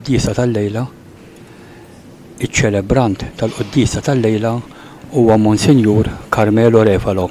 Qudiesa tal-lejla, iċ-ċelebrant tal-Qudiesa tal-lejla huwa Monsinjur Carmelo Refalo.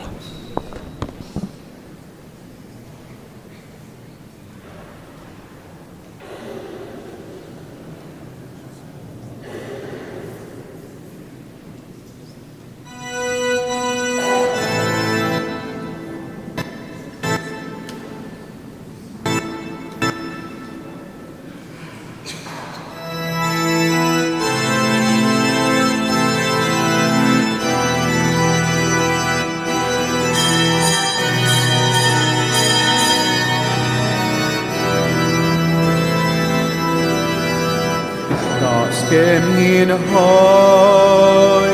Kem jinħaj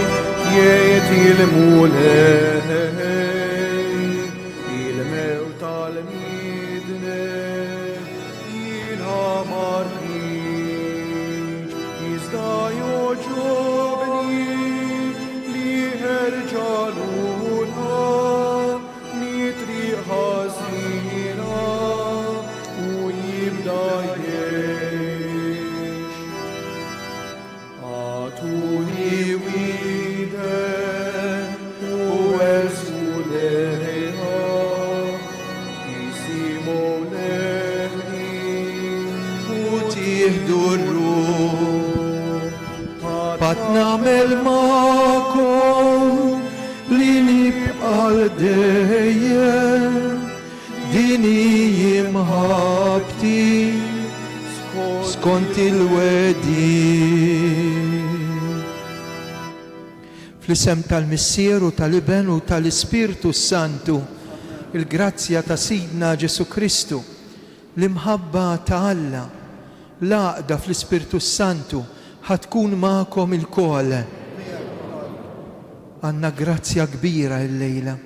jiet il-mulej il-mew tal-midne il-ħamarriġ jizda joġobni li ħerġaluna nitri ħazina u jibda Tuni widen u eżuleha jisimu leħni u tieħdu r-ruħ Pat namel ma'kom li nibqal dejjem dini jimħabti skont il-wedi Fl-isem tal-Missieru, tal-Iben u tal-Ispirtu Santu, il-grazzja ta' Sidna Ġesu Kristu, l-imħabba ta' Alla, l-għaqda fl-Ispirtu Santu, ħatkun ma'kom il-kol. Għanna grazzja kbira il-lejla.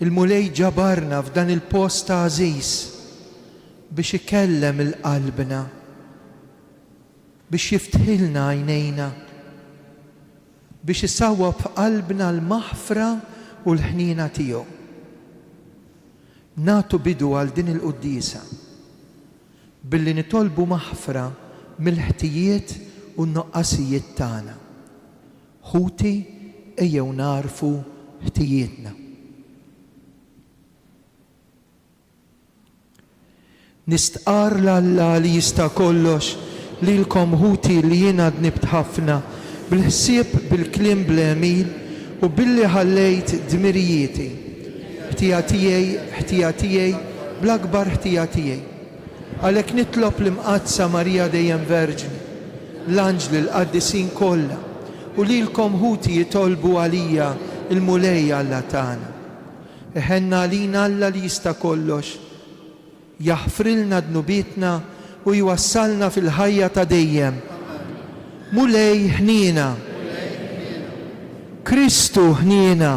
Il-mulej ġabarna f'dan il-post ta' Aziz biex ikellem il-qalbna, biex jiftħilna għajnejna, biex isawwa b'qalbna l-maħfra u l-ħnina tiegħu. Nagħtu bidu għal din il-quddiesa billi nitolbu maħfra mill-ħtijiet u n-noqqasijiet tagħna. Ħuti ejjew narfu ħtijietna. Nistqar l-Alla li jista' kollox lilkom ħuti li jiena dnibt ħafna bil-ħsieb bil-klim bl-emil u billi ħallejt dmirijieti. ħtija tiegħi bl-akbar ħtija tiegħi. Għalhekk nitlob l-imqazza Marija dejjem Verġni, l-anġli l-qaddisin kollha u lilkom ħuti jitolbu għalija il-mulej Alla tagħna. Iħenna għalina Alla li jista' kollox, jaħfrilna dnubietna u jwassalna fil-ħajja ta' dejjem. Mulej ħnina, Kristu ħnina,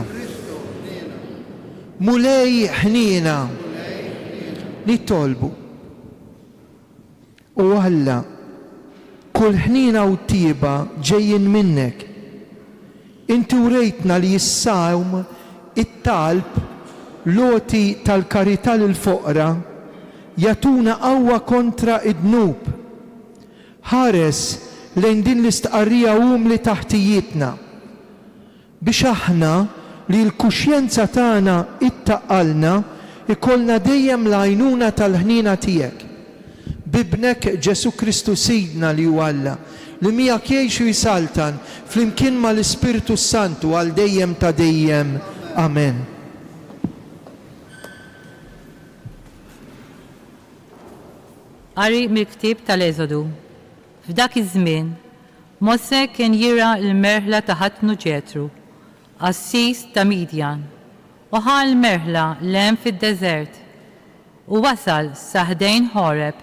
mulej ħnina, nitolbu. U Alla, kull ħnina u tiba ġejjin minnek. Inti urejtna li jissawm it-talb loti tal-karità l-foqra jatuna qawwa kontra id-dnub. Ħares lejn din l-istqarrija umli taħtijietna biex aħna li l-kuxjenza tagħna ittaqalna ikollna dejjem l-għajnuna tal-ħnina tiegħek. Bibnek Ġesu Kristu Sidna li huwa Alla li miegħek jgħix u jisaltan flimkien mal-Ispirtu Santu għal dejjem ta' dejjem. Amen. Qari mill-ktieb tal-Eżodu. F'dak iż-żmien, Mose kien jira l-merħla ta' ħatnu Ġetru, Assis ta' Midjan, u ħa l-merħla lem fid-deżert u wasal sa ħdejn Horeb,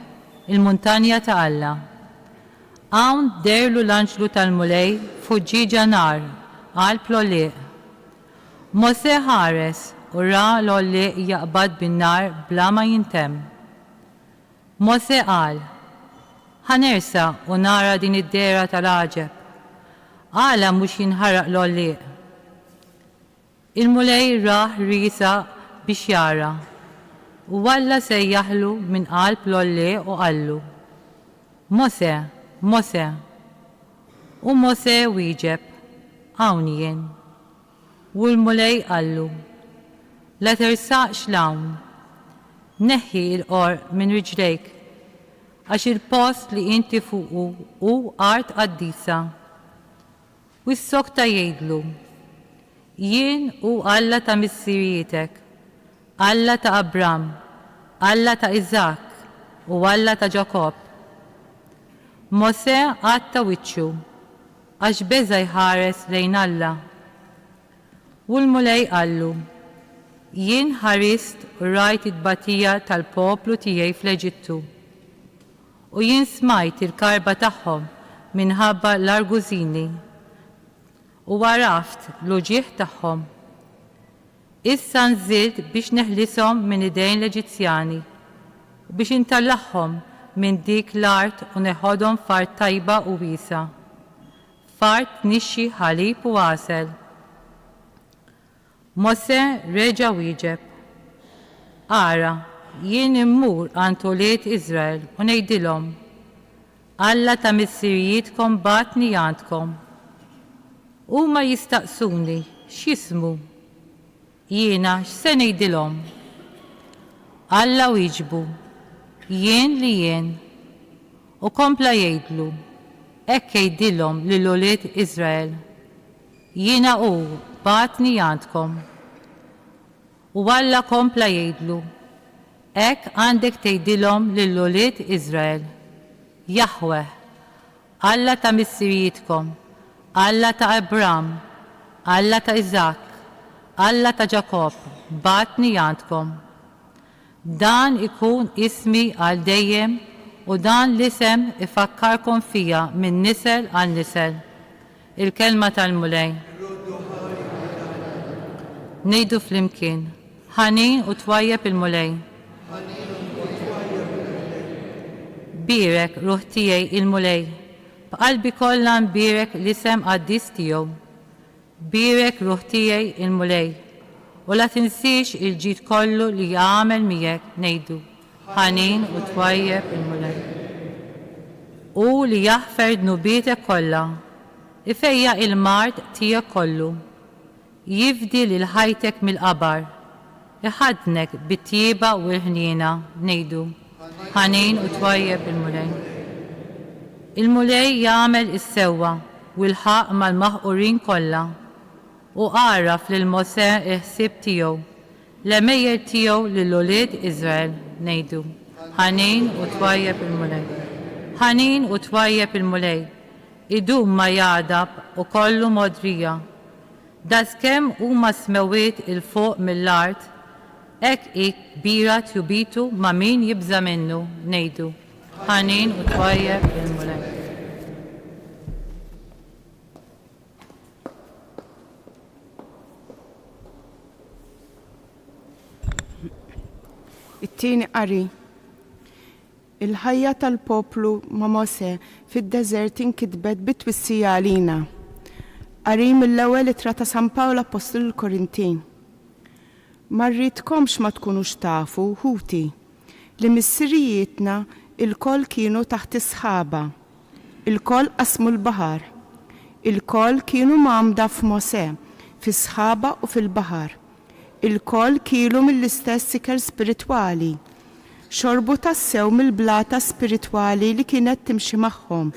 il-muntanja ta' Alla. Hawn derlu l-anġlu tal-mulej fuq ġiġa nar għal plolliq. Mose ħares u ra l-olliq jaqbad bin-nar bla ma jintemm. Mose qal, ħanersa u nara din id-dera tal-għaġeb. Għala mhux jinħaraq l-olliq. Il-mulej raħ risa biex jara u walla sejjaħlu minn qalb l-olliq u qallu. Mose, Mose. U Mose wieġeb, hawn jien. U l-mulej qallu, la tersaqx l-hawn, neħħi l-qor minn riġlejk, għax il-post li inti fuqu u art qaddisa. U s-sokta jgħidlu, jien u Alla ta' missirietek, Alla ta' Abram, Alla ta' Izak u Alla ta' Ġakob. Mose għatta wiċċu, għax beża jħares lejn Alla. U l-mulej qallu, jien ħarist u rajt it-batija tal-poplu tiegħi fl-Eġittu. U jien smajt il-karba tagħhom minħabba l-argużini. U għaraft l-uġieħ tagħhom. Issa nżilt biex neħlishom minn idejn l-Eġizzjani u biex intallaħħom minn dik l-art u neħodhom fart tajba u wiesa. Fart nixxi ħalib u għasel. Mose reġa' wieġeb, ara, jien immur għand ulied Iżrael u ngħidilhom, Alla ta' missirijietkom batni għandkom. Huma jistaqsuni x'jismu. Jiena x'se ngħidilhom. Alla wieġbu, jien li jien. U kompla jgħidlu, hekk jgħidilhom lil ulied Iżrael. Jiena hu batni għandkom. U Alla kompla jgħidlu, hekk għandek tgħidilhom lil ulied Iżrael. Jahwe, Alla ta' missirijietkom, Alla ta' Abram, Alla ta' Izak, Alla ta' Ġakob, batni għandkom. Dan ikun ismi għal dejjem u dan l-isem ifakkarkom fija minn nisel għal nisel. Il-kelma tal-mulej. Nejdu flimkien, ħanin u twajjeb il-mulej. Birek ruħ tiegħi il-mulej, b'qalbi kollha nbirek l-isem qaddis tiegħu. Birek ruħ tiegħi il-mulej, u la tinsiex il-ġid kollu li jagħmel miegħek ngħidu, ħanin u twajjeb il-mulej. U li jaħfer dnubietek kollha, ifejja il-mard tiegħek kollu. Jifdi lil ħajtek mill-qabar, iħadnek bit-tjieba u l-ħniena ngħidu, ħanin u twajjeb il-mulej. Il-mulej jagħmel is-sewwa u l-ħaq mal-maħqurin kollha u għaraf lil Mose il-ħsieb tiegħu l-emejjer tiegħu lil ulied Iżrael ngħidu, ħanin u twajjeb il-mulej. Ħanin u twajjeb il-mulej, idum ma jadab u kollu modrija. Daskemm huma smewiet il-fuq mill-art, hekk hi kbira tjubitu ma' min jibża minnu ngħidu, ħanin u twajjeb il-mulej. It-tieni qari. Il-ħajja tal-poplu ma' Mose fid-deżert inkitbet bit-twissija għalina. Qari mill-ewwel ittra ta' San Pawl Apostol l-Korintin. Ma rridkomx ma tkunux tafu ħuti li missirijietna il-koll kienu taħt isħaba, il-koll qasmu l-baħar, il-koll kienu mamda f'Mose, fis-sħaba u fil-baħar, il-koll kienu mill-istess ikel spiritwali, xorbu tassew mill-blata spiritwali li kienet timxi magħhom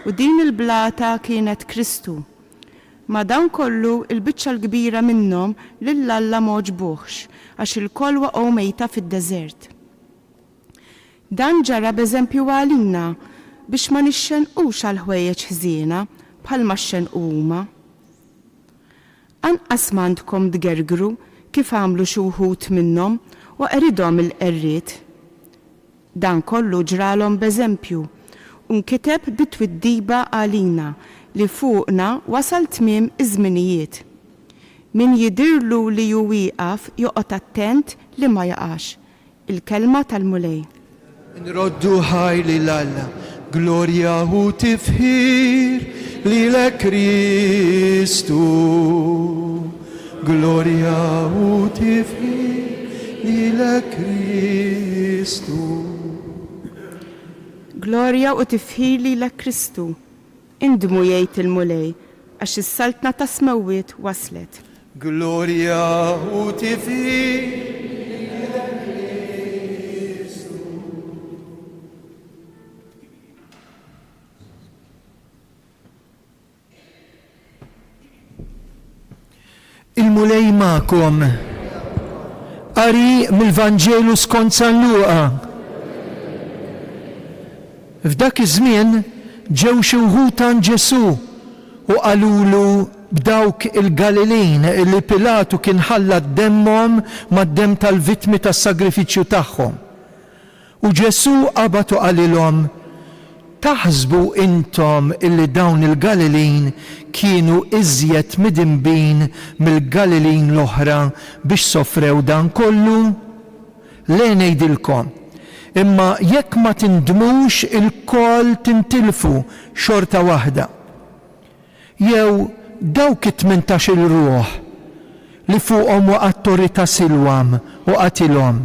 u din il-blata kienet Kristu. Ma dan kollu il-biċċa l-kbira minnhom lill-Alla moġbuħx għax il-koll waqgħu mejta fid-deżert. Dan ġara b'eżempju għalina biex ma nixxenqux għal ħwejjeġ ħżiena bħalma xxenqu huma. Anqas m'għandkom tgergru kif għamlu xi wħud minnhom u qeridhom il-qerriet. Dan kollu ġralhom b'eżempju u nkiteb bit-twiddiba għalina li fuqna wasal tmiem iż-żminijiet. Min jidirlu li ju wieqaf joqgħod attent li ma jaqax. Il-kelma tal-mulej. Nroddu ħaj lil-Alla, glorja u tifħir lilek Kristu. Glorja u tifħir lilek Kristu. Glorja u tifħir li la Kristu. Indmu jgħid il-mulej, għax is-saltna ta' smewwiet waslet. Gloria u tifħir. Il-mulej ma'kom. Qari mill-Vanġelu skont San Luqa. F'dak iż-żmien ġew xi wħud għand Ġesu u qalulu b'dawk il-Galilin li Pilatu kien ħallat demmhom mad-demm tal-vittmi tas-sagrifiċċju tagħhom. U Ġesu qabad u qalilhom: taħsbu intom illi dawn il-Galilin kienu iżjed midinbin mill-Galilin l-oħra biex sofrew dan kollu? Le ngħidilkom, imma jekk ma tindmux il-koll tintilfu xorta waħda. Jew dawk it-18 ruħ li fuqhom waqgħat ta' Silwam u qatilhom.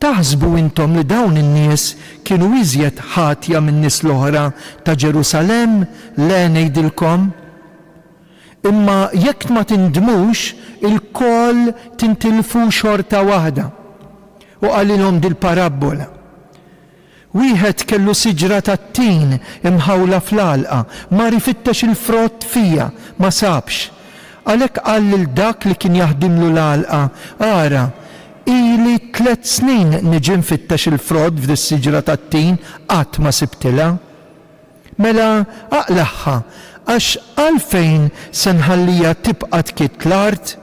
Taħsbu intom li dawn in-nies kienu iżjed ħatja min-nies l-oħra ta' Ġerusalem? Le ngħidilkom. Imma jekk ma tindmux il-koll tintilfu xorta waħda. U qalilhom dil-parabbola. Wieħed kellu siġra tat-tin imħawla fl-għalqa, ma rifittex il-frott fija, ma sabx. Għalhekk qal lil dak li kien jaħdimlu l-għalqa: ara, ili 3 snin niġi nfittex il-frott f'dis siġra tat-tin qatt ma sibtilha. Mela aqlaħħa, għax għalfejn se nħallija tibqa' tkit l-art,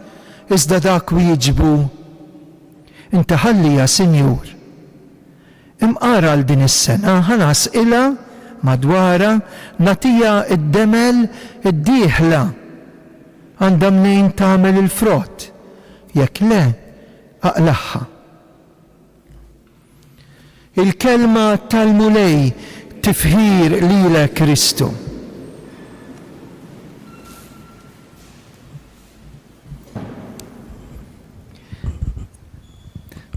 iżda dak wieġbu: inti ħallija, Sinjur. Imqara għal din is-sena ħanasqilha madwara nagħtiha id-demel id-dieħla għandha mnejn tagħmel il-frott. Jekk le, aqlaħħa. Il-kelma tal-mulej tifħir lilek Kristu.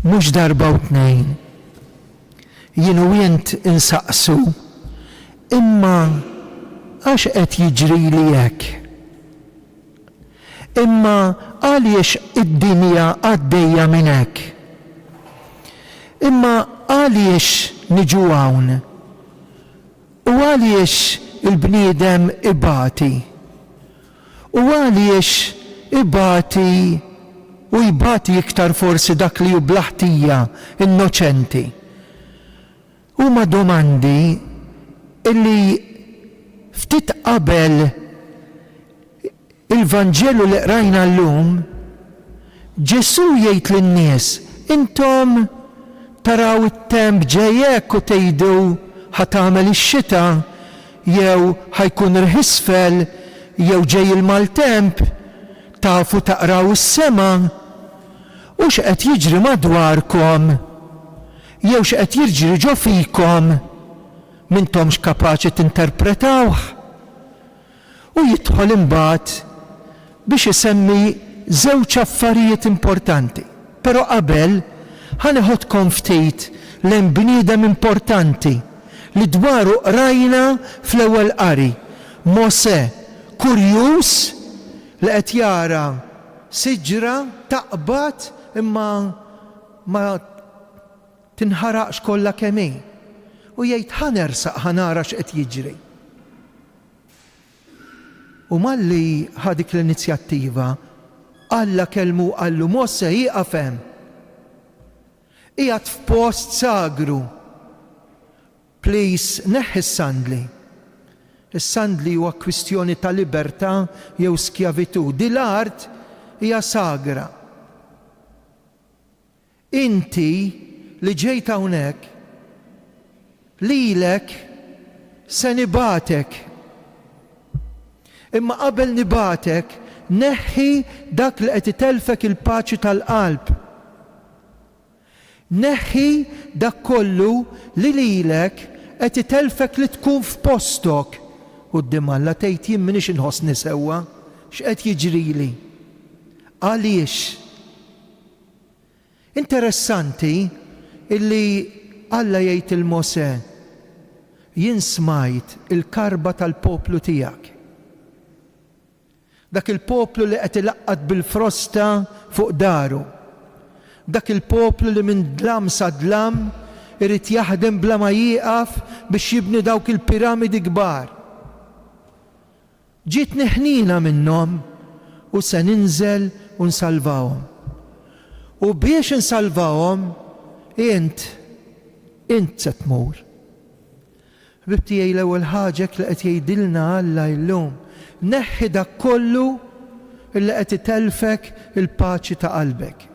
Mhux darba u tnejn jien u jent insaqsu: imma għax qed jiġri li hekk? Imma għaliex id-dinja għaddejja minn hekk? Imma għaliex niġu hawn? U għaliex il-bniedem ibati? U għaliex ibati u jibati iktar forsi dak li hu blaħtija innoċenti? Huma domandi illi ftit qabel il-Vanġelu li qrajna llum Ġesu jgħid lin-nies: intom taraw it-temp ġej hekk u tgħidu ħatamel ix-xita, jew ħajkun irħisfel, jew ġej il-maltemp, tafu taqraw is-sema, u x'qed jiġri madwarkom, jew x'qed jiġri ġo fikom, m'intomx kapaċi tinterpretawh. U jidħol imbagħad biex isemmi żewġ affarijiet importanti. Però qabel ħaneħodkom ftit lejn bniedem importanti li dwaru qrajna fl-ewwel qari. Mosè, kurjuż li qed jara siġra taqbad imma ma tinħaraqx kollha kemm hi. U jgħid ħanersaq ħanara x'qed jiġri. U malli ħadik l-inizjattiva, Alla kelmu qallu: Mosè, ieqaf hemm. Qiegħed f'post sagru. Please, neħħi s-sandli. Is-sandli huwa kwistjoni ta' libertà jew skjavitu. Di l-art hija sagra. Inti li ġejt hawnhekk lilek se nibatek. Imma qabel nibatek neħħi dak li qed itelfek il-paċi tal-qalb. Neħħi dak kollu li lilek qed itelfek li tkun f'postok. Quddiem Alla tgħid: jien m'iniex inħossni sewwa, x'qed jiġrili? Għaliex? Interessanti illi Alla jgħid il-Mosè: jien smajt il-karba tal-poplu tiegħek. Dak il-poplu li qed ilaqqad bil-frosta fuq daru. Dak il-poplu li minn dlam sa dlam irid jaħdem bla ma jieqaf biex jibni dawk il-piramidi kbar. Ġiet neħnina minnhom u se ninżel u nsalvawhom. U biex nsalvawhom int se tmur. Ħbib tiegħi l-ewwel ħaġa li qed jgħidilna Alla llum, neħħi dak kollu illi qed itelfek il-paċi ta' qalbek.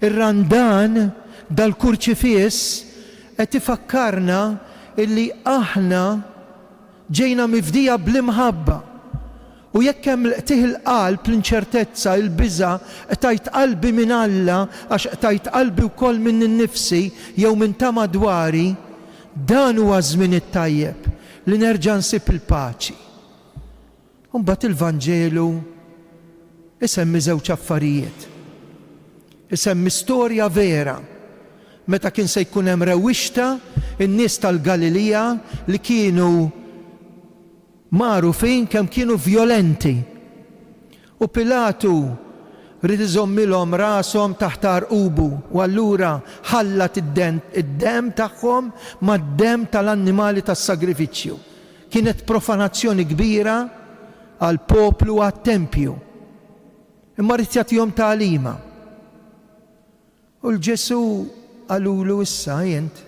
Ir-randan dal-kurċifiss qed ifakkarna illi aħna ġejna mifdija bl-imħabba. U jekk hemm qtih il-qalb l-inċertezza, il-biża, qtajt qalbi minn Alla għax qtajt qalbi wkoll minn innifsi jew minn ta' madwari, dan huwa żmien it-tajjeb li nerġa' nsib il-paċi. Imbagħad il-Vanġelu isemmi żewġ affarijiet. Isemmi storja vera meta kien se jkun hemm rewwixta in-nies tal-Galilea li kienu magħrufin kemm kienu vjolenti. U Pilatu rid iżommilhom rashom taħt arqubu u allura ħallat id-demm tagħhom mad-demm tal-annimali tas-sagrifiċċju. Kienet profanazzjoni kbira għal poplu għat-tempju. Imma rrid jagħtihom tagħlima. U l-Ġesu qalulu issa jent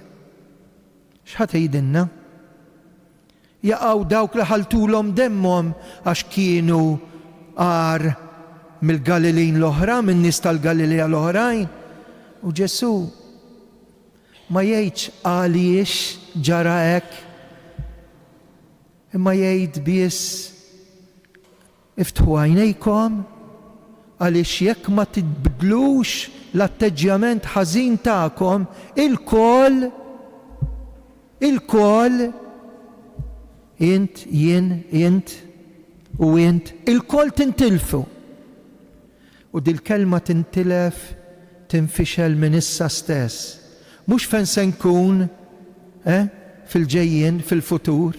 x'ħad tgħidilna? Jaqgħu dawk li ħaltulhom demmhom għax kienu għar mill-Galilin l-oħra, min-nies tal-Galilea l-oħrajn. U Ġesu ma jgħidx għaliex ġara hekk, imma jgħid biss iftħu għajnejkom għaliex jekk ma tibdlux l-atteġġjament ħażin tagħkom il-koll int, jien, int u int il-koll tintilfu. U dil-kelma tintilef tinfixel minn issa stess. Mhux fejn se nkun fil-ġejjin, fil-futur,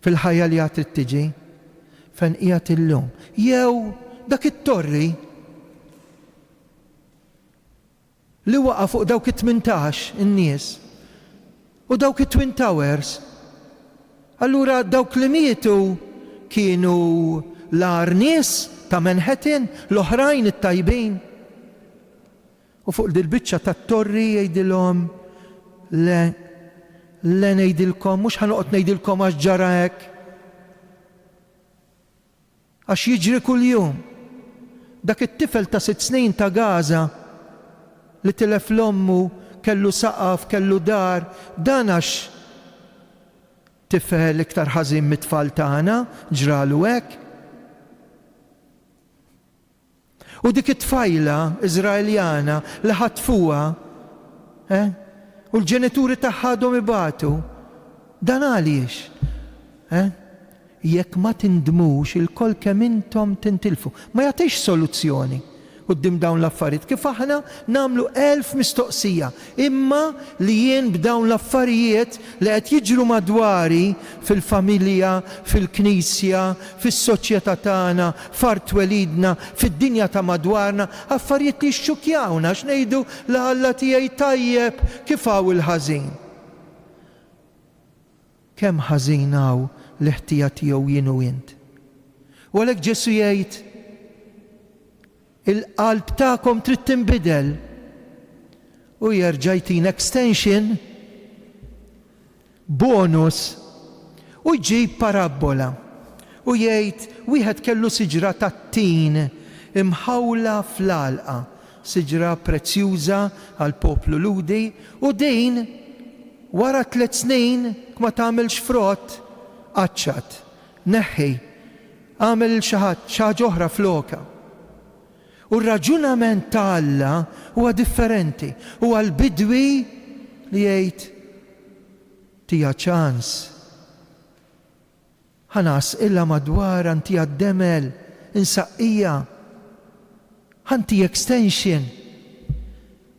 fil-ħajja li għad tiġi, fejn qiegħed illum. Jew dak it-torri li waqa' fuq dawk it-18 in-nies u dawk it-Twin Towers. Allura dawk li mietu kienu l-ar nies ta' Manhattan, l-oħrajn it-tajbin. U fuq dil-biċċa tat-torri jgħidilhom le ngħidilkom, mhux ħanoqgħod ngħidilkom għax ġara hekk. Għax jiġri kuljum. Dak it-tifel ta' 6 snin ta' Gaza li tilef l-ommu, kellu saqaf, kellu dar, dan għax tifel iktar ħażin mit-tfal tagħna ġralu hekk. U dik it-tfajla Iżraeljana li ħatfuha, u l-ġenituri tagħha għadhom ibatu. Dan għaliex? Jekk ma tindmux il-koll kemm intom tintilfu. Ma jagħtix soluzzjoni quddiem dawn l-affarijiet. Kif aħna nagħmlu 1000 mistoqsija. Imma li jien b'dawn l-affarijiet li qed jiġru madwari fil-familja, fil-knisja, fis-soċjetà tagħna, f'art welidna, fid-dinja ta' madwarna, affarijiet li xxukjawna x'ngħidu li Alla tiegħi tajjeb kif hawn il-ħażin. Kemm ħażin hawn l-ħtija tiegħu jien u int. U għalhekk Ġesu jgħid il-qalb tagħkom trid tinbidel u jerġa' jtina extension bonus u jġib parabola u jgħid wieħed kellu siġra tat-tin imħawla fl-għalqa, siġra prezzjuża għal poplu ludi u din wara 3 snin ma tagħmilx frott qaċċat, neħħi, għamel xi ħaġa oħra floka. U r-raġunament ta' Alla huwa differenti. Huwa l-bidwi li jgħid tija ċans. Ħanas illa madwar anti għad-demel, insaqqija, ħanti extension.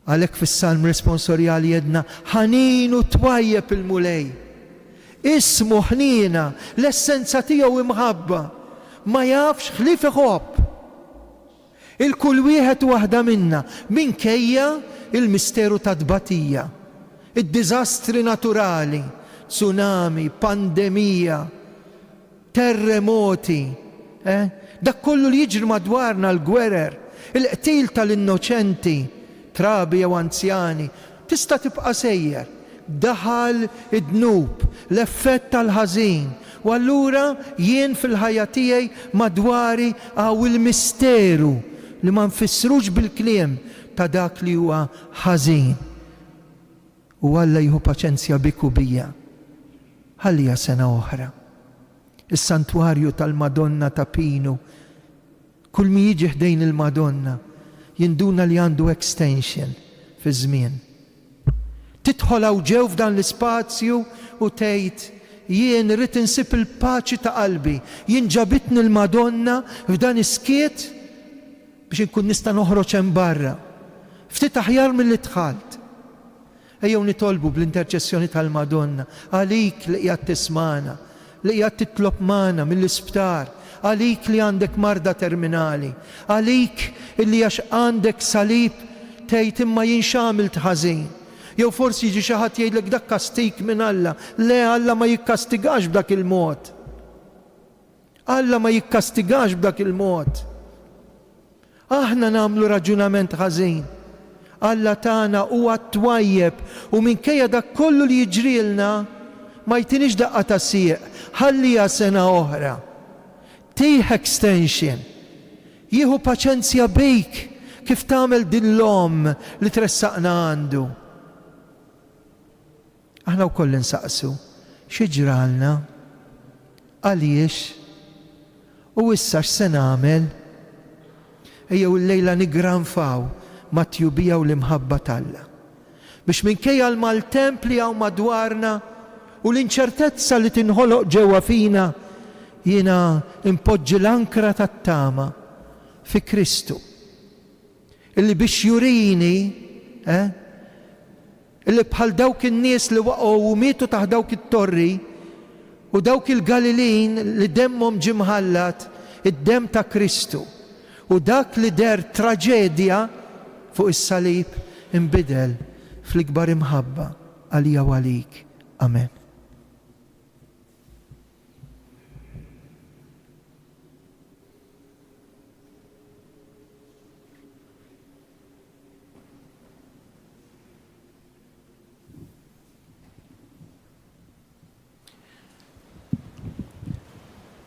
Għalhekk fis-salm responsorjali jedna ħanin u twajjeb il-mulej. Ismu ħnina, l-essenza tiegħu imħabba, ma jafx ħlief iħobb. Il-kull wieħed waħda minna minkejja il-misteru ta' tbatija, id-diżastri naturali, tsunami, pandemija, terremoti, dak kollu li jiġri madwarna l-gwerer, il-qtil tal-innoċenti, trabi jew anzjani, tista' tibqa' sejjer. Daħal id-dnub, l-effett tal-ħażin, u allura jien fil-ħajja tiegħi madwari għaw il-misteru li ma nfissrux bil-kliem ta' dak li huwa ħażin. U Alla jieħu paċenzja bik u bija. Ħallija sena oħra. Is-santwarju tal-Madonna ta' Pinu, kull mi jiġi ħdejn il-Madonna jinduna li għandu extension fi żmien. Tidħol hawn ġew f'dan l-ispazju u tgħid jien irid insib il-paċi ta' qalbi. Jien ġabitni l-Madonna f'dan iskiet biex inkun nista' noħroġ hemm barra. Ftit aħjar milli dħalt. Ejjew nitolbu bl-interċessjoni tal-Madonna għalik li qiegħed tismana, li qiegħed titlob magħna mill-isptar, għalik li għandek marda terminali, għalik illi għax għandek salib tgħid imma jien x'għamilt ħażin. Jew forsi jiġi xi ħadd jgħidlek dak kastik minn Alla. Le, Alla ma jikkastigax b'dak il-mod. Alla ma jikkastigax b'dak il-mod. Aħna nagħmlu raġunament ħażin. Alla tagħna huwa twajjeb u minkejja dak kollu li jiġrilna ma jtinix daqqa ta' sieq. Ħallija sena oħra. Tih extension. Jieħu paċenzja bejk kif tagħmel din l-om li tressaqna għandu. Aħna wkoll insaqsu, xi ġralna? Għaliex? U issa x'se nagħmel? Ejjew illejla nigranfaw mat-tjubija u l-imħabba talla. Biex minkejja l-maltemp li hawn madwarna u l-inċertezza li tinħoloq ġewwa fina, jiena impoġġi l-ankra tat-tama fi Kristu. Illi biex jurini, illi bħal dawk in-nies li waqgħu u mietu taħt dawk it-torri u dawk il-Galilin li demmhom ġie mħallat, id-demm ta' Kristu. U dak li der traġedja fuq is-salib inbidel fl-ikbar imħabba għalija u għalik. Amen.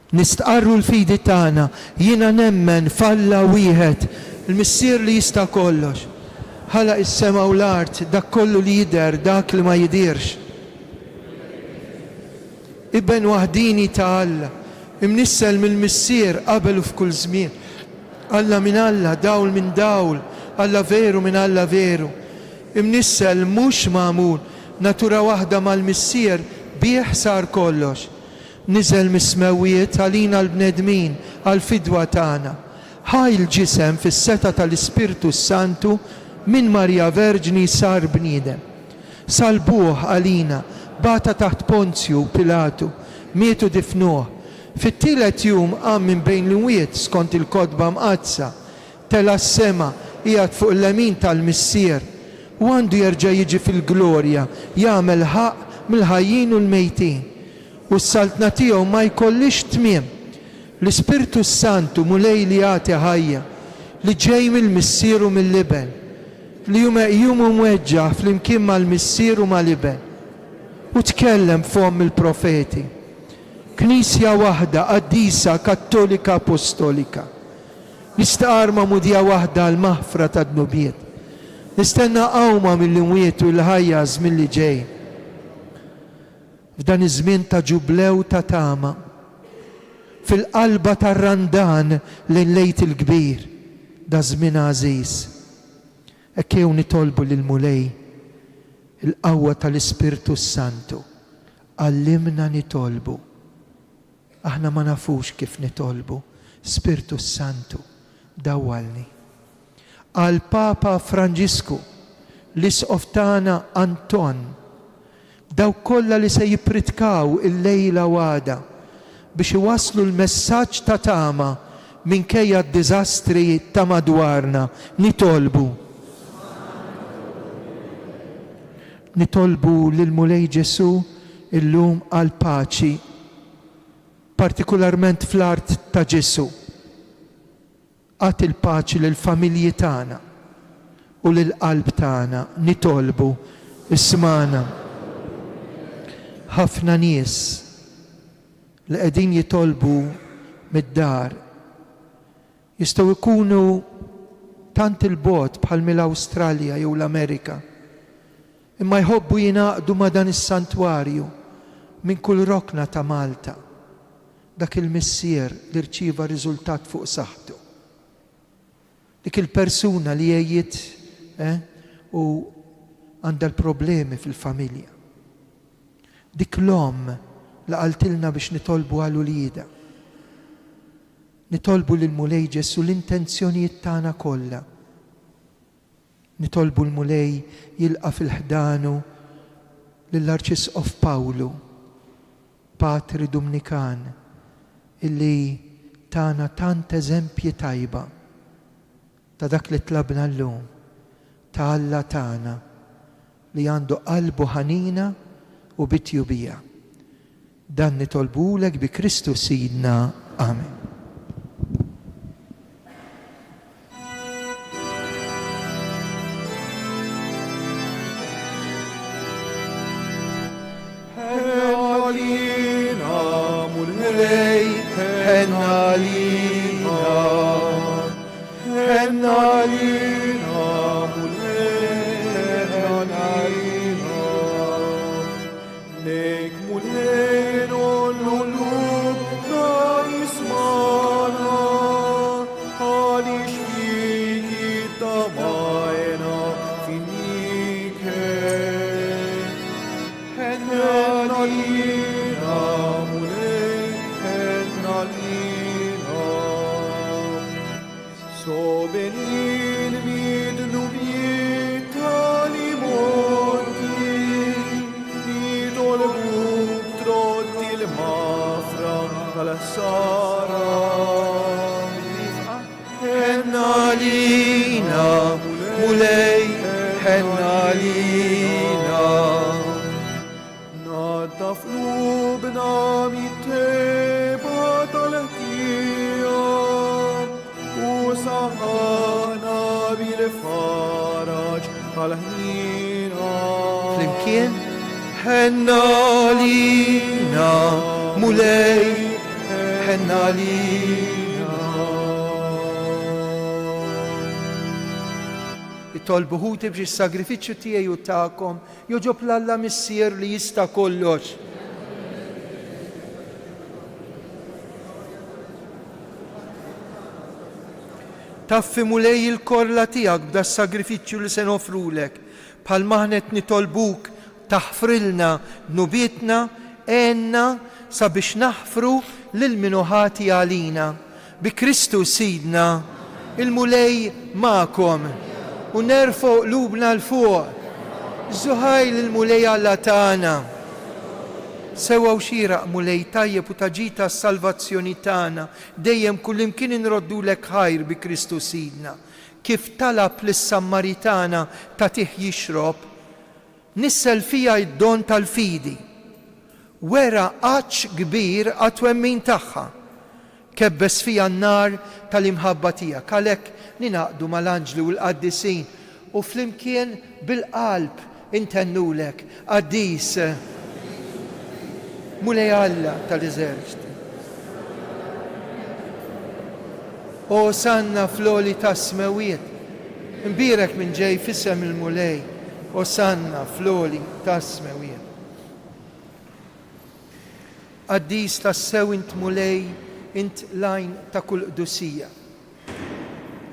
Nistqarru l-fidi tagħna, jiena nemmen falla wieħed, il-missier li jista' kollox. Ħalaq is-sema u l-art, dak kollu li jidher, dak li ma jidirx. Ibben waħdini ta' Alla, imnissel mill-missier qabel u f'kull żmien. Alla min Alla, dawl min dawl, Alla veru min Alla veru. Imnissel mhux magħmul, natura waħda mal-missier bih sar kollox. Niżel mis-smewwiet għalina l-bnedmin għal-fidwa tagħna. Ħaj l-ġisem fis-seta tal-Ispirtu Santu minn Marja Verġni sar bniedem. Salbuh għalina, bata taħt Ponzju Pilatu, mietu difnuh. Fit-tielet jum qam minn bejn l-imwiet skont il-kodba mqazza, tela s-sema qiegħed fuq l-lemin tal-missier u għandu jerġa' jiġi fil-glorja jagħmel ħaq mill-ħajjin u l-mejtin. U s-saltna tiegħu ma jkollix tmiem. L-Ispirtu Santu mulej li jagħti ħajja li ġej mill-missier u mill-liben, li jum mweġġaħ flimkien mal-missier u mal-liben. U tkellem f'hom il-profeti. Knisja waħda, qaddisa, kattolika, apostolika. Nistaqar mudija waħda l-maħfra ta' dnubiet. Nistenna qawma mill-imwiet u l-ħajja żmien li ġej. F'dan iż-żmien ta' ġublew ta' tama, fil-qalba tar-randan lejn lejt il-kbir, da żmien għażiż. Ekkew nitolbu lil mulej il-qawwa tal-Ispirtu Santu. Għallimna nitolbu. Aħna ma nafux kif nitolbu. Spirtu Santu, dawwalni. Għal Papa Franġisku l-isqof tagħna Anton, dawk kollha li se jippritkaw il-lejla għada biex iwasslu l-messaġġ ta' tama minkejja d-diżastri ta' madwarna. Nitolbu lil Mulej Ġesu illum għal paċi, partikolarment fl-art ta' Ġesu. Għat il-paċi lill-familji tagħna u lill-qalb tagħna. Nitolbu ismana. Ħafna nies li qegħdin jitolbu mid-dar jistgħu jkunu tant il-bogħod bħal mill-Awstralja jew l-Amerika, imma jħobbu jingħaqdu ma' dan is-santwarju minn kull rokna ta' Malta, dak il-missier li rċieva riżultat fuq saħħtu, dik il-persuna li jgħid u għandha l-problemi fil-familja, dik l-om li qaltilna biex nitolbu għal ulieda. Nitolbu lil Mulej Ġesu l-intenzjonijiet tagħna kollha. Nitolbu l-Mulej jilqa' fil-ħdanu lill-Arċisqof Pawlu, Patri Dumnikan, illi tagħna tant eżempji tajba ta' dak li tlabna llum, ta' Alla tagħna li għandu qalbu ħanina u bitjubija. Dan nitolbulek bi Kristu Sidna. Amen. Flimkien, ħenna lina, Mulej, ħenna lina. Itolbu ħuti biex is-sagrifiċċju tiegħi u tagħkom joġob l-Alla missier li jista' kollox. Taffi Mulej il-korla tiegħek b'da s-sagrifiċċju li se nofrulek, bħal maħnet nitolbuk taħfrilna nubietna għenna sabiex naħfru lil minuħati għalina. Bi Kristu Sidna, il-Mulej ma'kom u nerfgħu qlubna l-fuq. Żuħajl il-Mulej Alla tagħna. Sewa u xieraq Mulej tajjeb u taġita s-salvazzjoni tagħna, dejjem kullimkien inroddulek ħajr bi Kristu Sidna. Kif talab lis-Sammaritana tagħtih jixrob, nissel fija id-don tal-fidi. Wera qaċċ kbir għat-twemmin tagħha. Kebbes fija n-nar tal-imħabba tiegħek. Għalhekk ninaqdu mal-anġli u l-qaddisin u flimkien bil-qalb intennulek qaddis Mulej Alla tal-eżerċiti. Osanna fl-oli tas-smewiet. Imbirek minn ġej fissem il-Mulej. Osanna fl-oli tas-smewiet. Qaddis tas-sew int Mulej, int lajn ta' kull qdusija.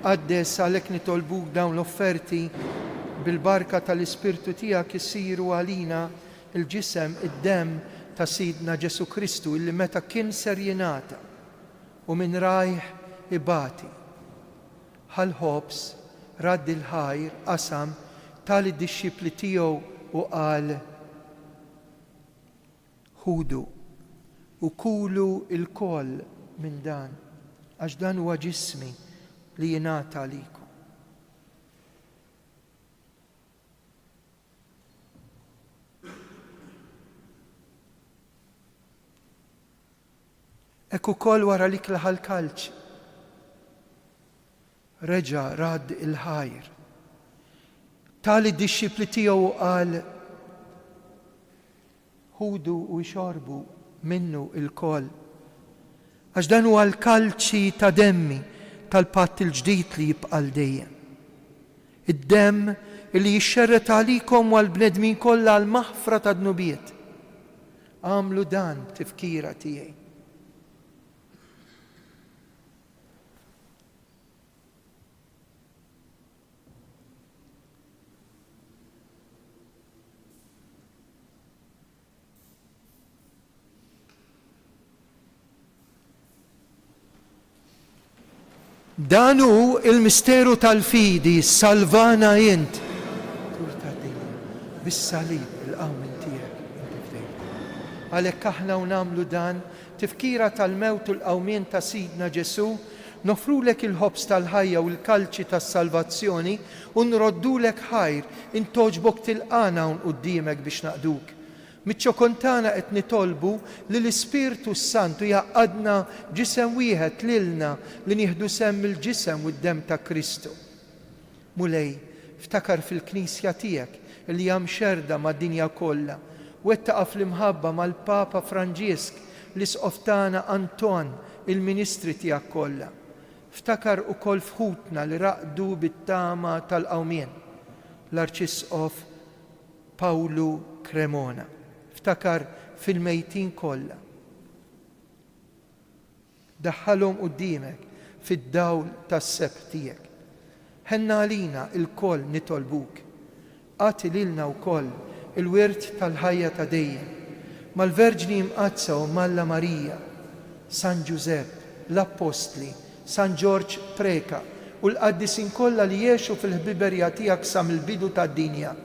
Qaddes għalhekk nitolbuk dawn l-offerti bil-barka tal-Ispirtu tiegħek isiru għalina il-ġisem id-demm ta' Sidna Ġesu Kristu illi meta kien ser jingħata u minn rajh ibati. Ħal ħobs radd il-ħajr qasam tal id-disċipli tiegħu u qal ħudu u kulu il-koll minn dan għax dan huwa ġismi li jingħata għalikom. Hekk ukoll wara li klaħa l-kalċ reġa' radd il-ħajr. Tal id-disċipli tiegħu qal ħudu u xorbu minnu il-koll. Għax dan huwa l-kalċi ta' demmi tal-patt il-ġdid li jibqa' dejjem. Id-demm li jixxerret għalikom u għall-bnedmin kollha għall-maħfra ta' dnubiet. Għamlu dan tifkira tiegħi. Dan hu il-misteru tal-fidi, salvana jint. Bis-salib il-qawmin tiegħek. Għalhekk aħna u nagħmlu dan tifkira tal-mewt u l-qawmien ta' Sidna Ġesu, nofrulek il-ħobs tal-ħajja u l-kalċi tas-salvazzjoni u nroddulek ħajr intoġbok tilqana hawn quddiemek biex naqduk. Miċ-ċokontana qed nitolbu li l-Ispirtu Santu jaqadna ġisem wieħed lilna li nieħdu semm il-ġisem u d-demm ta' Kristu. Mulej, ftakar fil-Knisja tiegħek li hija mxerda mad-dinja kollha u qed taqa' fl-imħabba mal-Papa Franġisk l-isqof tagħna Anton, il-ministri tiegħek kollha. Ftakar ukoll fħutna li raqdu bit-tama tal-qawmien, l-Arċisqof Pawlu Cremona. Ftakar fil-mejtin kollha. Daħħalhom quddiemek fid-dawl tas-seb tiegħek. Ħenna għalina il-koll nitolbuk. Għati lilna wkoll il-wirt tal-ħajja ta' dejjem. Mal-Verġni Mqazza u Malla Marija, San Giuseppe, l-Apostli, San Ġorġ Preka u l-qaddisin kollha li jgħixu fil-ħbiberja tiegħek sa mill-bidu tad-dinja.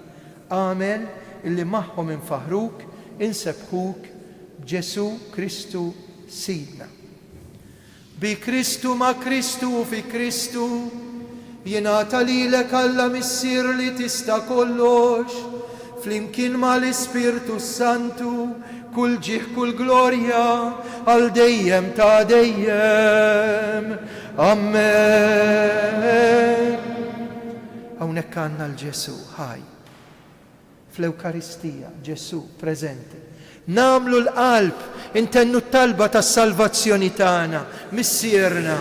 Amen, illi magħhom infaħruk, insebħuk Ġesu Kristu Sidna. Bi Kristu ma' Kristu u fi Kristu jingħata lilek Alla missier li tista' kollox, flimkien mal-Ispirtu Santu kull ġih kull glorja għal dejjem ta' dejjem. Amen. Hawnhekk għandna l-Ġesu ħaj. Fl-Ewkaristija, Ġesu preżenti. Namlu l-qalb, intennu t-talba tas-salvazzjoni tagħna, missierna.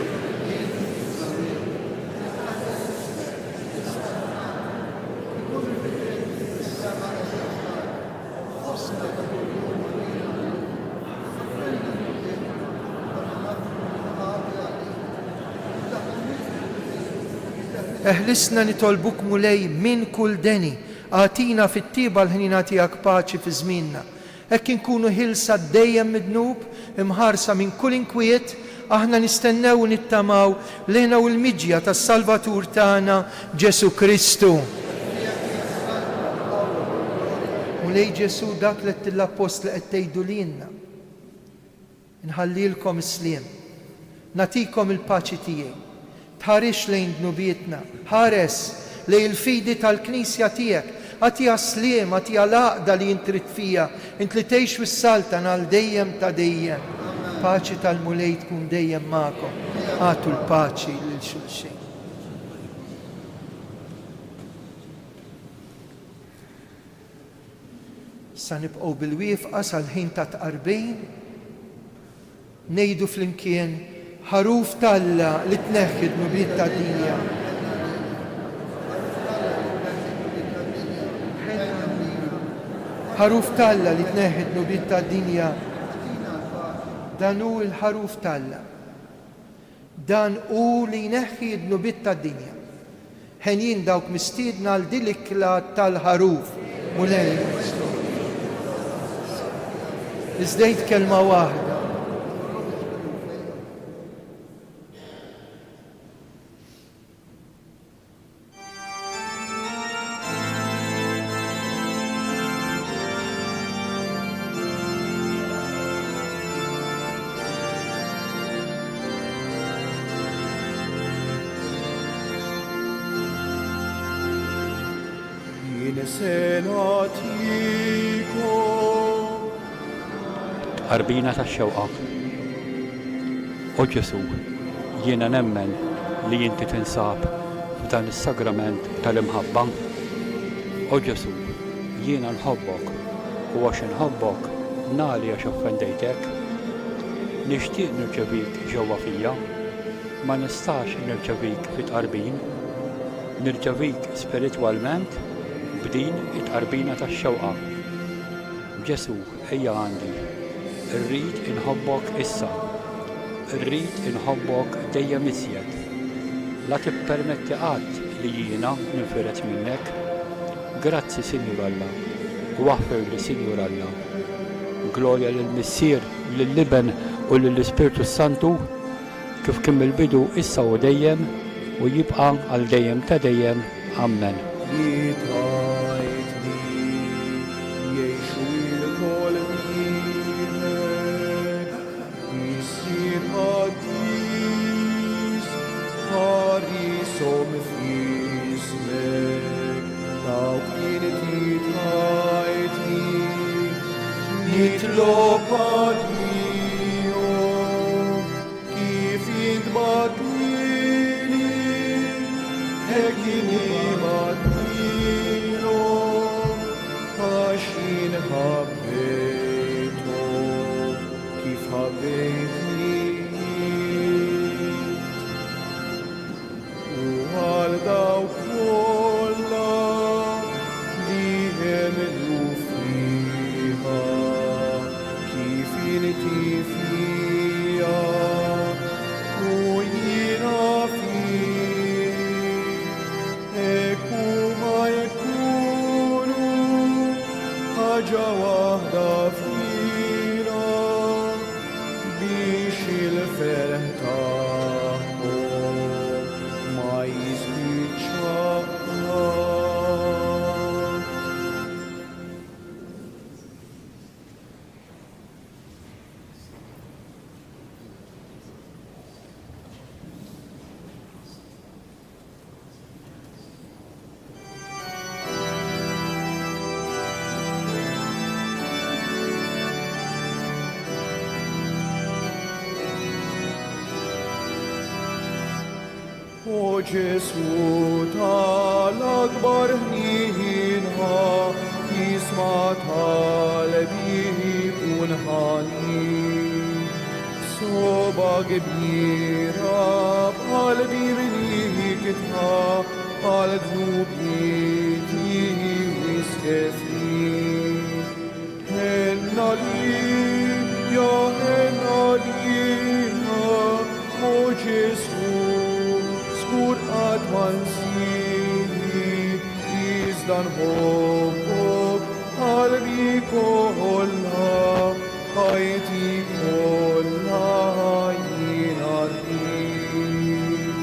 Eħlisna nitolbuk mulej minn kull deni, għatina fit-tiba l-ħnina tiegħek paċi fi żmienna. Hekk inkunu ħilsa dejjem midnub, imħarsa minn kull inkwiet, aħna nistennew u nittamaw lejna u l-miġja tas-Salvatur tagħna Ġesu Kristu. Mulej Ġesu dak li l-Apostli qed tgħidu lilna. Nħallilkom is-sliem, natikom il-paċi tiegħi. Tħarix lejn dnubietna, ħares lejn il-fidi tal-Knisja tiegħek. Għatija sliem, għatija laqda li jintrit fija, int li tgħix fis-saltan għal dejjem ta' dejjem. Paċi tal-mulej tkun dejjem magħkom. Għatu l-paċi lil xulxin. Sa nibqgħu bil-wifqa sal-ħin ta' tqarbejn, ngħidu flimkien ħaruf Talla li tneħħi d-nubiet tad-dinja. ħaruf Talla li tneħħi d-nubiet tad-dinja. Dan hu l-ħaruf Talla. Dan hu li jneħħi d-nubiet tad-dinja. Ħenjin dawk mistiedna għal din l-ikla tal-ħaruf. Mulej. Iżdejt kelma waħda. Arbina tax-xewqa. O Ġesu, jiena nemmen li inti tinsab f'dan is-sagrament tal-imħabba. O Ġesu, jiena nħobbok u għax inħobbok nagħli għax offendejtek. Nixtieq nirċevik ġewwa fija, ma nistax nirċevik fit-qarbin, nirċevik spiritwalment b'din it-qarbina tax-xewqa. Ġesu, ejja għandi, irrid inħobbok issa, irrid inħobbok dejjem iżjed. La tippermetti qatt li jiena ninfiret minnek. Grazzi Sinjur Alla, u aħfir li Sinjur Alla. Glorja lill-Missier, lill-Liben u lill-Ispirtu Santu, kif kien mill-bidu issa u dejjem u jibqa' għal dejjem ta' dejjem. Amen. Nitlob għal-jom kif jintbadlili, hekini madlilom għax jinħabbejtom kif ħabbejtni. U għal daw kollha li jemnu fiha kif inti fija u jiena fik, ekku ma jkunu ħaġa waħda fina biex il-ferħ tagħhom ma jispiċċax. O Ġesu tal-akbar ħnienha, jisma' talbi kun ħanin. Soba kbira b'qalbi bnikitha għal dnubieti wiskefin. Henna li, ja henna lina, o Ġesu, skur għadmansini, izdan hobbok, qalbi kolla, ħajti kolla jina rrit.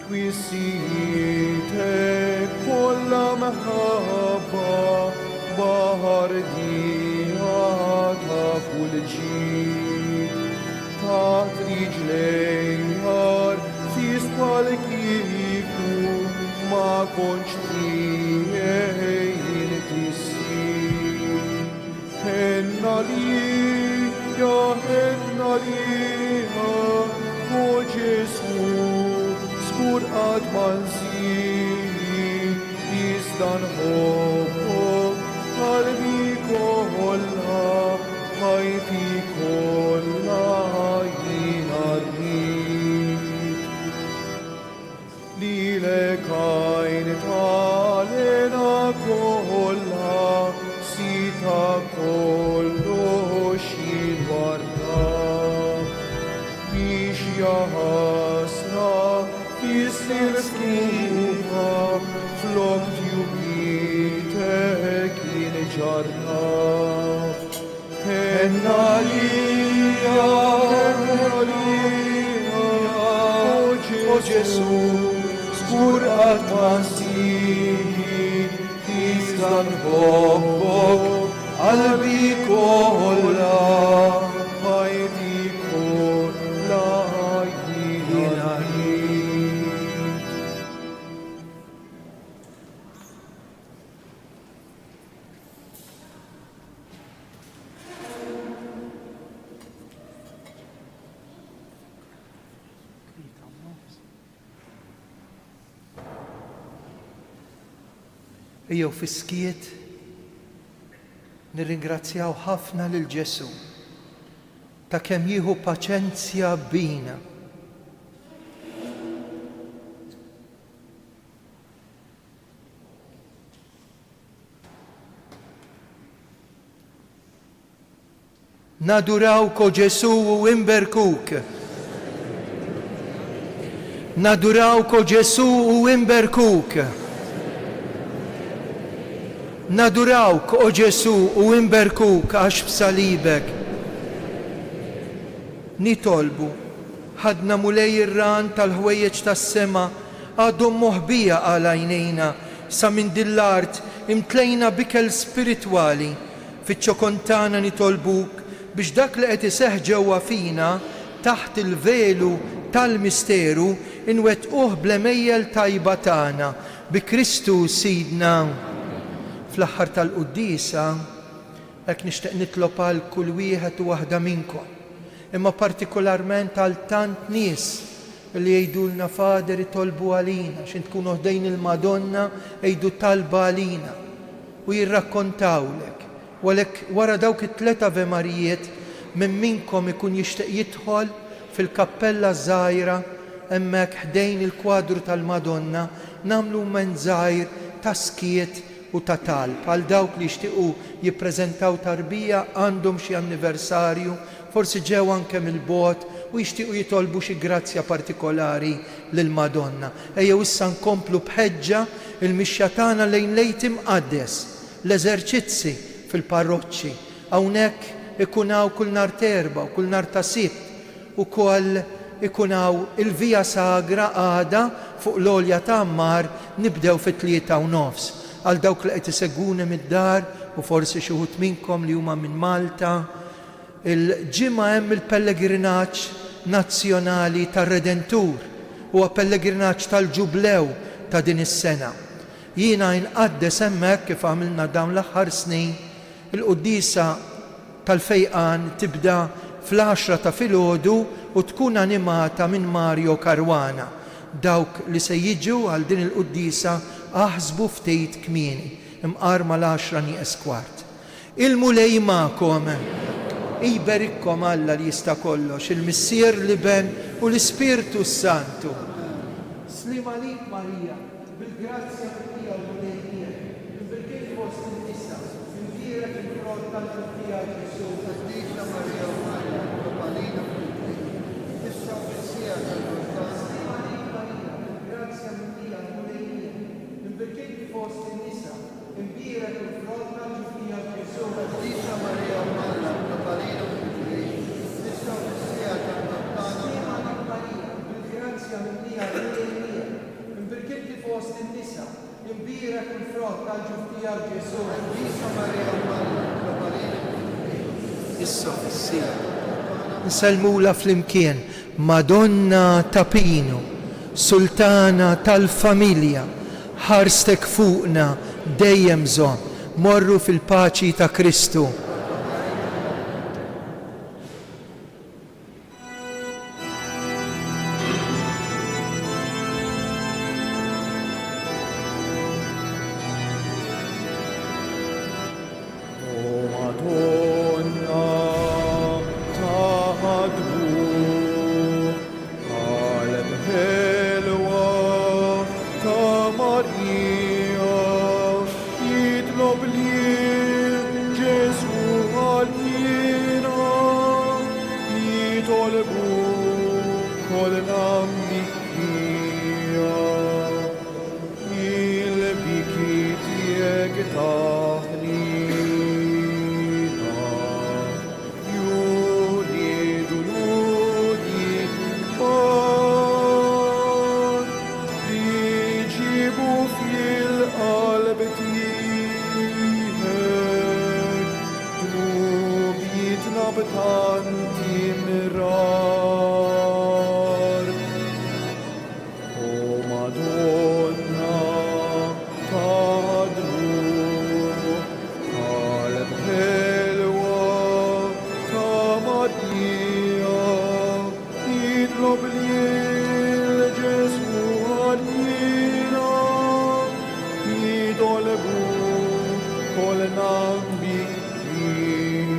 Twissietek kolla meħabba, bahar dija ta' kull ġid, taħt riġlejjar Fis-palkiku ma konċ tiegħi tissir. Henna li, ja henna liha, o Ġesu, skur qatt ma nsir, iżda nħobbok qalbi kollha, ħajti kollha jiena rrid. Lilek għajn talena kollha, sita kollox jinwarda. Biex jaħasra jissir skuha, flok tjubitek jinġarna. Henna lija, o Ġesu, skur qatt ma nsir, iżda nħobbok qalbi kollha, ħajti kollha jiena rrid. Ejjew fiskiet nirringrazzjaw ħafna lil Ġesu ta' kemm jieħu paċenzja bina. Nadurawk o Ġesu u imberkuk. Nadurawk o Ġesu u imberkuk. Nadurawk o Ġesu u imberkuk għax b'salibek nitolbu ħadna mulej ir-ran tal-ħwejjeġ tas-sema għadhom moħbija għal għajnejna sa minn dil-art imtlejna bikel spiritwali fiċ-ċokontana nitolbuk biex dak li qed iseħħ ġewwa fina taħt il-velu tal-misteru inwettquh bl-emejjel tajba tagħna bi Kristu Sidna. Fl-aħħar tal-qudiesa hekk nixtieq nitlob għal kull wieħed u waħda minnkom, imma partikolarment għal tant nies li jgħidulna Fader itolbu għalina x'int tkunu ħdejn il-Madonna jgħidu talba għalina u jirrakkontawlek. Walek wara dawk it-tlet Ave Marijiet minn minnkom ikun jixtieq jidħol fil-kappella żgħira hemmhekk ħdejn il-kwadru tal-Madonna nagħmlu men żgħir ta' skiet u ta' talb għal dawk li jixtiequ jippreżentaw tarbija għandhom xi anniversarju, forsi ġew anke mill-bogħod u jixtiequ jitolbu xi grazzja partikolari lill-Madonna. Ejjew issa nkomplu bħeġġa il-mixja tagħna lejn Lejt Imqaddes, l-eżerċizzi fil-parroċċi. Hawnhekk ikunaw kull nhar Terba u kull nhar ta' Sibt ukoll ikunaw il-Via Sagra għada fuq l-Olja ta' Ammar nibdew fit-3:30. Għal dawk li qed isegwuni mid-dar u forsi xi wħud minnkom li huma minn Malta, il-ġimgħa hemm il-pellegrinaġġ nazzjonali tar-Redentur huwa pellegrinaġġ tal-Ġublew ta' din is-sena. Jiena inqaddes hemmhekk kif għamilna dawn l-aħħar snin, il-quddiesa tal-fejqan tibda fl-10 ta' filgħodu u tkun animata minn Mario Caruana. Dawk li se jiġu għal din il-quddiesa aħsbu ftit kmieni, imqarma l-10 nieqes kwart. Il-mulej magħkom, iberikkom Alla li jista' kollox, il-Missier Liben u l-Ispirtu Santu. Slim għalik Marija, bil-grazzja tiegħu l-mulejjien, bil-kif fost in-nisa, intirek il-frott tal-ġuftija Ġesu, taddiċna Marija u Marja, għalina issa u fissija tal-ġuftija. Slim għalik Marija, bil-grazzja tiegħu l-mulejjien, bil-kif fost in-nisa, intirek il-frott tal-ġuftija Ġesu, taddiċna Marija u Marja, għalina issa u fissija tal-ġuftija. Slim għalik Marija, bil-grazzja tiegħu l-mulejjien, bil-kif fost in-nisa, imbirek il-frott tal-ġuftija Ġesu, taddiċna Marija u Marja, issa fissija. Nselmula flimkien Madonna ta' Pino, Sultana tal-familja, ħarstek fuqna dejjem żomm, morru fil-paċi ta' Kristu. kolnam bikri